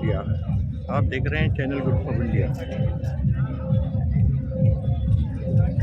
India. आप देख रहे हैं चैनल ग्रुप ऑफ इंडिया।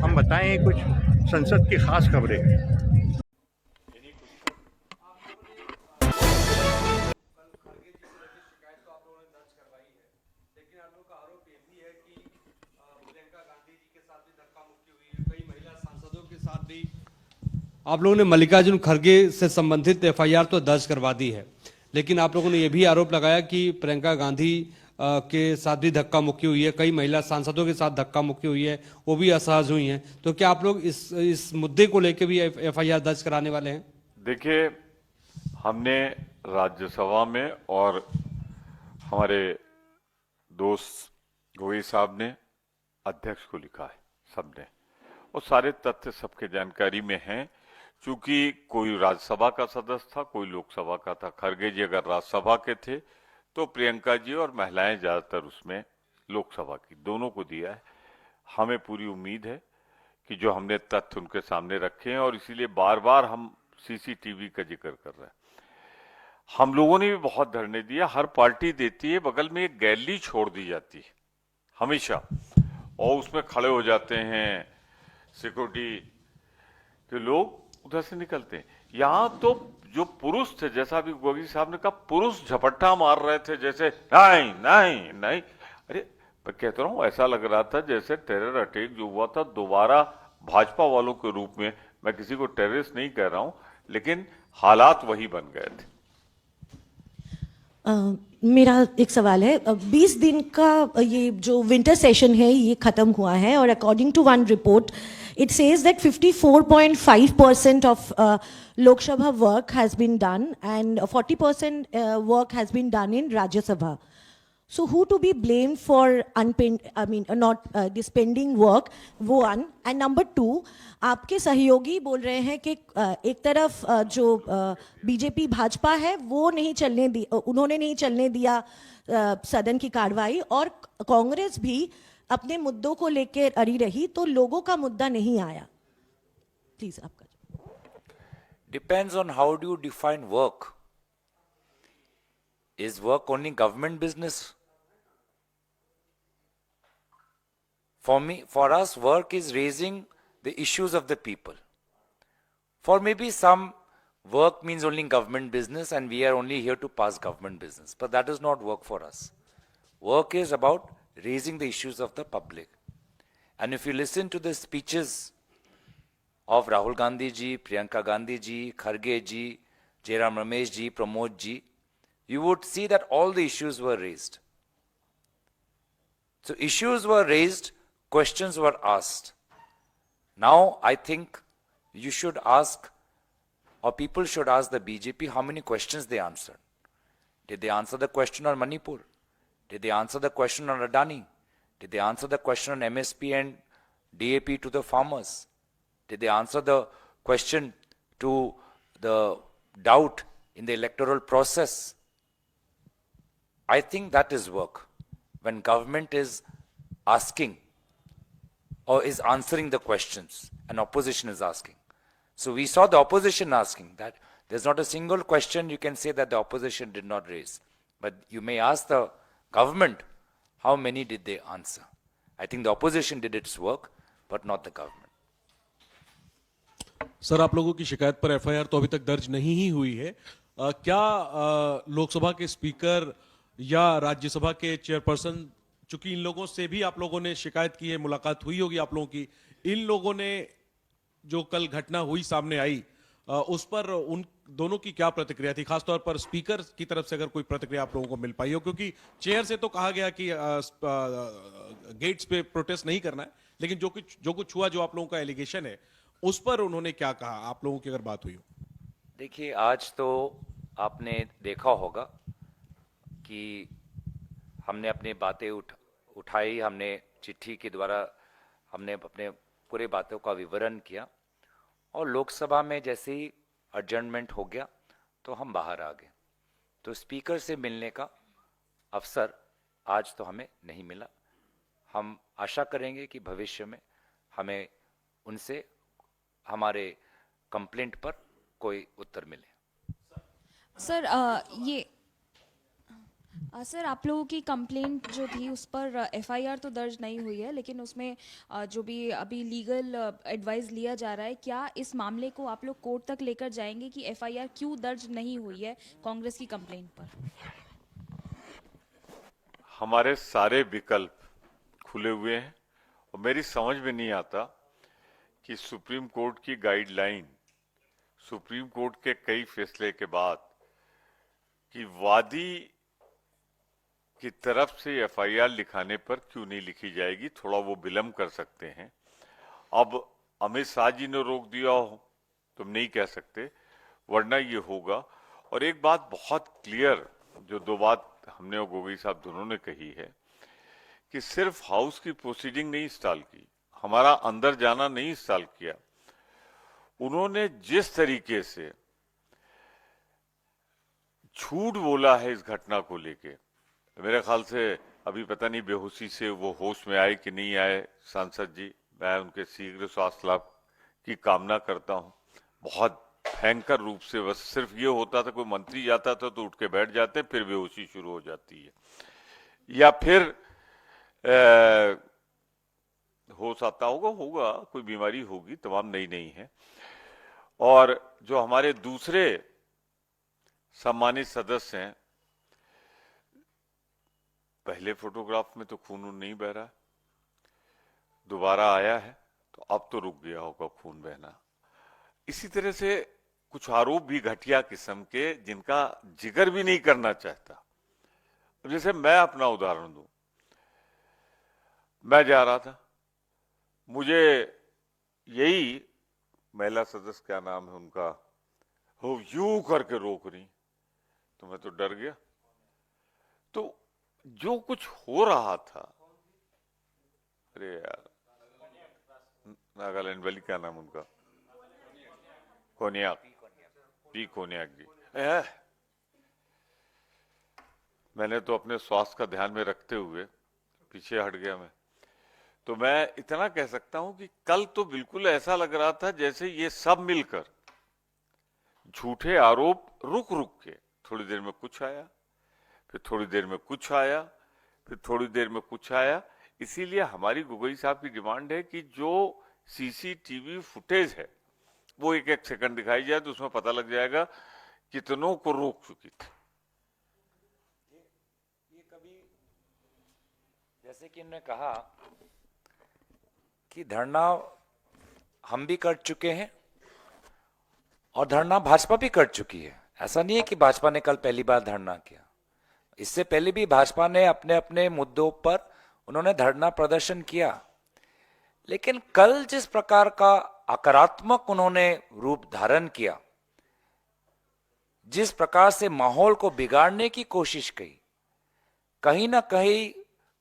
हम बताएं कुछ संसद की खास खबरें। आप लोगों ने मल्लिकार्जुन खड़गे से संबंधित एफआईआर तो दर्ज करवा दी है, लेकिन आप लोगों ने यह भी आरोप लगाया कि प्रियंका गांधी के साथ भी धक्का मुक्की हुई है, कई महिला सांसदों के साथ धक्का मुक्की हुई है, वो भी असहज हुई हैं। तो क्या आप लोग इस मुद्दे को लेकर भी एफआईआर दर्ज कराने वाले हैं? देखिए, हमने राज्यसभा में और हमारे दोस्त गोई साहब ने अध्यक्ष को लिखा है, सबने, और सारे तथ्य सबके जानकारी में हैं। चूंकि कोई राज्यसभा का सदस्य था, कोई लोकसभा का था। खड़गे जी अगर राज्यसभा के थे तो प्रियंका जी और महिलाएं ज्यादातर उसमें लोकसभा की, दोनों को दिया है। हमें पूरी उम्मीद है कि जो हमने तथ्य उनके सामने रखे हैं, और इसीलिए बार बार हम सीसीटीवी का जिक्र कर रहे हैं। हम लोगों ने भी बहुत धरने दिया, हर पार्टी देती है, बगल में एक गैलरी छोड़ दी जाती है हमेशा, और उसमें खड़े हो जाते हैं सिक्योरिटी के लोग, उधर से निकलते हैं। यहाँ तो जो पुरुष थे, जैसा अभी गोगी साहब ने कहा, पुरुष झपट्टा मार रहे थे, जैसे नहीं नहीं नहीं। अरे मैं कहता हूँ, ऐसा लग रहा था जैसे टेरर अटैक जो हुआ था दोबारा भाजपा वालों के रूप में। मैं किसी को टेररिस्ट नहीं कह रहा हूं, लेकिन हालात वही बन गए थे। मेरा एक सवाल है। 20 दिन का ये जो विंटर सेशन है ये ख़त्म हुआ है, और according to one report it says that 54.5% of Lok Sabha work has been done and 40% work has been done in Rajya Sabha. So who to be blamed for not this pending work? वो one. And number two, आपके सहयोगी बोल रहे हैं कि एक तरफ जो बीजेपी भाजपा है वो नहीं चलने दी, उन्होंने नहीं चलने दिया सदन की कार्रवाई, और कांग्रेस भी अपने मुद्दों को लेकर अड़ी रही, तो लोगों का मुद्दा नहीं आया। प्लीज आपका। Depends on how do you define work. Is work only government business? For us, work is raising the issues of the people. For maybe some, work means only government business and we are only here to pass government business. But that does not work for us. Work is about raising the issues of the public. And if you listen to the speeches of Rahul Gandhi ji, Priyanka Gandhi ji, Kharge ji, Jairam Ramesh ji, Pramod ji, you would see that all the issues were raised. So issues were raised, questions were asked. Now I think you should ask, or people should ask the BJP how many questions they answered. Did they answer the question on Manipur? Did they answer the question on Adani? Did they answer the question on MSP and DAP to the farmers? Did they answer the question to the doubt in the electoral process? I think that is work. When government is asking or is answering the questions and opposition is asking. So we saw the opposition asking that. There's not a single question you can say that the opposition did not raise. But you may ask the government, how many did they answer? I think the opposition did its work, but not the government. Sir, आप लोगों की शिकायत पर FIR तो अभी तक दर्ज नहीं ही हुई है। क्या लोकसभा के स्पीकर या राज्यसभा के चेयरपर्सन, चूंकि इन लोगों से भी आप लोगों ने शिकायत की है, मुलाकात हुई होगी आप लोगों की, इन लोगों ने जो कल घटना हुई सामने आई, उस पर उन दोनों की क्या प्रतिक्रिया थी? खासतौर पर स्पीकर की तरफ से अगर कोई प्रतिक्रिया आप लोगों को मिल पाई हो, क्योंकि चेयर से तो कहा गया कि गेट्स पे प्रोटेस्ट नहीं करना है, लेकिन जो कुछ हुआ, जो आप लोगों का एलिगेशन है, उस पर उन्होंने क्या कहा, आप लोगों की अगर बात हुई हो? देखिए, आज तो आपने देखा होगा कि हमने अपनी बातें उठाई, हमने चिट्ठी के द्वारा हमने अपने पूरे बातों का विवरण किया, और लोकसभा में जैसे ही एडजर्नमेंट हो गया तो हम बाहर आ गए। तो स्पीकर से मिलने का अवसर आज तो हमें नहीं मिला। हम आशा करेंगे कि भविष्य में हमें उनसे हमारे कंप्लेंट पर कोई उत्तर मिले। सर, ये सर, आप लोगों की कंप्लेंट जो थी उस पर एफआईआर तो दर्ज नहीं हुई है, लेकिन उसमें जो भी अभी लीगल एडवाइस लिया जा रहा है, क्या इस मामले को आप लोग कोर्ट तक लेकर जाएंगे कि एफआईआर क्यों दर्ज नहीं हुई है कांग्रेस की कंप्लेंट पर? हमारे सारे विकल्प खुले हुए हैं और मेरी समझ में नहीं आता कि सुप्रीम कोर्ट की गाइडलाइन, सुप्रीम कोर्ट के कई फैसले के बाद कि वादी की तरफ से एफआईआर लिखाने पर क्यों नहीं लिखी जाएगी, थोड़ा वो विलंब कर सकते हैं। अब अमित शाह जी ने रोक दिया हो तुम नहीं कह सकते, वरना ये होगा। और एक बात बहुत क्लियर, जो दो बात हमने और गोगोई साहब दोनों ने कही है कि सिर्फ हाउस की प्रोसीडिंग नहीं स्टॉल की, हमारा अंदर जाना नहीं स्टॉल किया। उन्होंने जिस तरीके से झूठ बोला है इस घटना को लेके, मेरे ख्याल से अभी पता नहीं बेहोशी से वो होश में आए कि नहीं आए सांसद जी, मैं उनके शीघ्र स्वास्थ्य लाभ की कामना करता हूं। बहुत भयंकर रूप से बस सिर्फ ये होता था कोई मंत्री जाता था तो उठ के बैठ जाते, फिर बेहोशी शुरू हो जाती है, या फिर होश आता होगा कोई बीमारी होगी, तमाम नई नहीं है। और जो हमारे दूसरे सम्मानित सदस्य हैं, पहले फोटोग्राफ में तो खून नहीं बह रहा, दोबारा आया है तो अब तो रुक गया होगा खून बहना। इसी तरह से कुछ आरोप भी घटिया किस्म के, जिनका जिक्र भी नहीं करना चाहता। जैसे मैं अपना उदाहरण दूं, मैं जा रहा था, मुझे यही महिला सदस्य, क्या नाम है उनका, वो यूं करके रोक रही, तो मैं तो डर गया। तो जो कुछ हो रहा था, अरे यार नागालैंड वाली, क्या नाम उनका, कोनियाक, पी कोनियाक जी, मैंने तो अपने स्वास्थ्य का ध्यान में रखते हुए पीछे हट गया मैं। तो मैं इतना कह सकता हूं कि कल तो बिल्कुल ऐसा लग रहा था जैसे ये सब मिलकर झूठे आरोप रुक रुक के, थोड़ी देर में कुछ आया, फिर थोड़ी देर में कुछ आया, फिर थोड़ी देर में कुछ आया। इसीलिए हमारी गोगोई साहब की डिमांड है कि जो सीसीटीवी फुटेज है वो एक एक सेकंड दिखाई जाए, तो उसमें पता लग जाएगा कितनों को रोक चुकी थी। ये कभी, जैसे कि इन्होंने कहा कि धरना हम भी कर चुके हैं और धरना भाजपा भी कर चुकी है। ऐसा नहीं है कि भाजपा ने कल पहली बार धरना किया, इससे पहले भी भाजपा ने अपने अपने मुद्दों पर उन्होंने धरना प्रदर्शन किया। लेकिन कल जिस प्रकार का आक्रामक उन्होंने रूप धारण किया, जिस प्रकार से माहौल को बिगाड़ने की कोशिश की, कहीं ना कहीं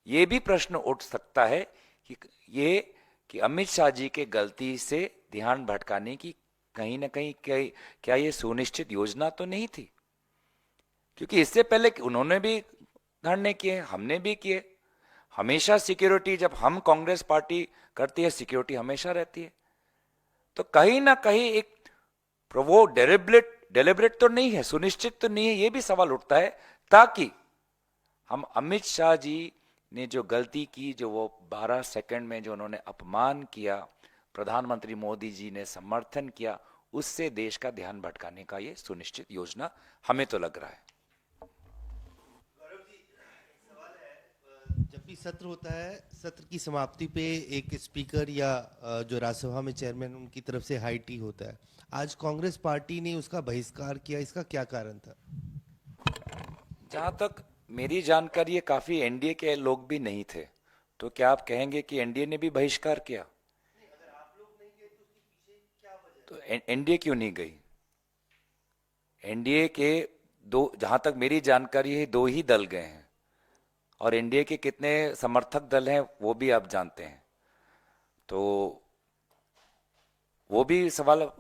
ये भी प्रश्न उठ सकता है कि अमित शाह जी के गलती से ध्यान भटकाने की कहीं ना कहीं क्या ये सुनिश्चित योजना तो नहीं थी? क्योंकि इससे पहले उन्होंने भी धरने किए, हमने भी किए। हमेशा सिक्योरिटी, जब हम कांग्रेस पार्टी करती है, सिक्योरिटी हमेशा रहती है। तो कहीं ना कहीं एक वो डेलिब्रेट तो नहीं है, सुनिश्चित तो नहीं है, ये भी सवाल उठता है, ताकि हम अमित शाह जी ने जो गलती की, जो वो 12 सेकंड में जो उन्होंने अपमान किया, प्रधानमंत्री मोदी जी ने समर्थन किया, उससे देश का ध्यान भटकाने का ये सुनिश्चित योजना हमें तो लग रहा है। जब भी सत्र होता है, सत्र की समाप्ति पे एक स्पीकर या जो राज्यसभा में चेयरमैन, उनकी तरफ से हाई टी होता है। आज कांग्रेस पार्टी ने उसका बहिष्कार किया, इसका क्या कारण था? जहां तक मेरी जानकारी है, काफी एनडीए के लोग भी नहीं थे, तो क्या आप कहेंगे कि एनडीए ने भी बहिष्कार किया? तो एनडीए क्यों नहीं गई? एनडीए के दो, जहां तक मेरी जानकारी है, 2 ही दल गए हैं, और एनडीए के कितने समर्थक दल हैं वो भी आप जानते हैं। तो वो भी सवाल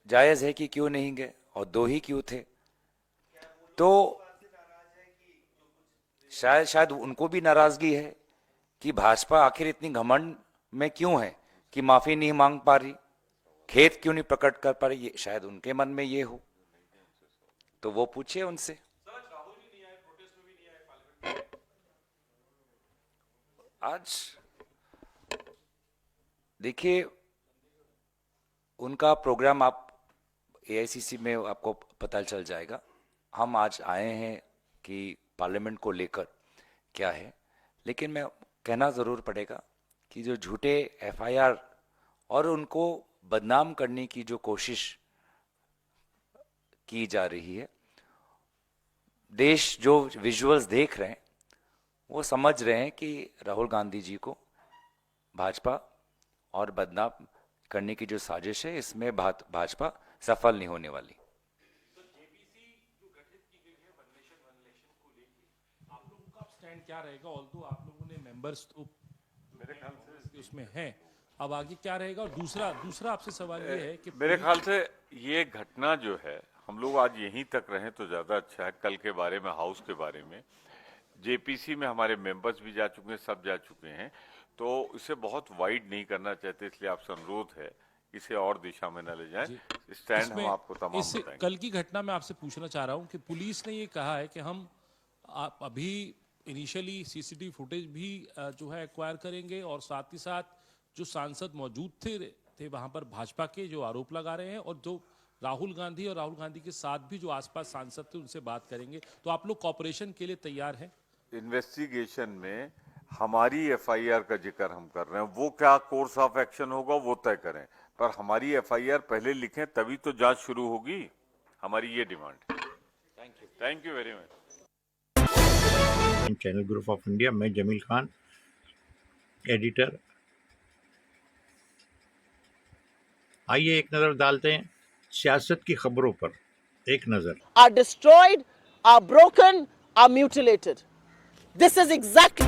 जायज है कि क्यों नहीं गए, और 2 ही क्यों थे? तो शायद उनको भी नाराजगी है कि भाजपा आखिर इतनी घमंड में क्यों है कि माफी नहीं मांग पा रही, खेद क्यों नहीं प्रकट कर पा रही, शायद उनके मन में ये हो, तो वो पूछे उनसे। आज देखिए, उनका प्रोग्राम आप एआईसीसी में आपको पता चल जाएगा। हम आज आए हैं कि पार्लियामेंट को लेकर क्या है, लेकिन मैं कहना ज़रूर पड़ेगा कि जो झूठे एफआईआर और उनको बदनाम करने की जो कोशिश की जा रही है, देश जो विजुअल्स देख रहे हैं वो समझ रहे हैं कि राहुल गांधी जी को भाजपा और बदनाम करने की जो साजिश है, इसमें भाजपा सफल नहीं होने वाली। आप लोगों का स्टैंड क्या रहेगा? ऑल्दो आप लोगों ने मेंबर्स तो मेरे ख्याल से उसमें हैं, अब आगे क्या रहेगा? और दूसरा आपसे सवाल ये है कि मेरे ख्याल से ये घटना जो है, हम लोग आज यहीं तक रहें तो ज्यादा अच्छा है। कल के बारे में, हाउस के बारे में, जेपीसी में हमारे मेंबर्स भी जा चुके हैं, सब जा चुके हैं, तो इसे बहुत वाइड नहीं करना चाहते, इसलिए आपसे अनुरोध है इसे और दिशा में न ले जाएं। स्टैंड हम इसमें आपको तमाम इससे बताएंगे। कल की घटना में आपसे पूछना चाह रहा हूं कि पुलिस ने ये कहा है कि हम अभी इनिशियली सीसीटीवी फुटेज भी जो है एक्वायर करेंगे, और साथ ही साथ जो सांसद मौजूद थे वहां पर भाजपा के, जो आरोप लगा रहे हैं, और जो राहुल गांधी और राहुल गांधी के साथ भी जो आसपास सांसद थे उनसे बात करेंगे। तो आप लोग कॉपरेशन के लिए तैयार हैं? इन्वेस्टिगेशन में हमारी एफआईआर का जिक्र हम कर रहे हैं, वो क्या कोर्स ऑफ एक्शन होगा वो तय करें, पर हमारी एफआईआर पहले लिखें तभी तो जांच शुरू होगी। हमारी ये डिमांड है। Thank you very much. Channel group of India, मैं जमील खान, एडिटर। आइए एक नज़र डालते हैं सियासत की खबरों पर। एक नज़र। Are destroyed, are broken, are mutilated. This is exactly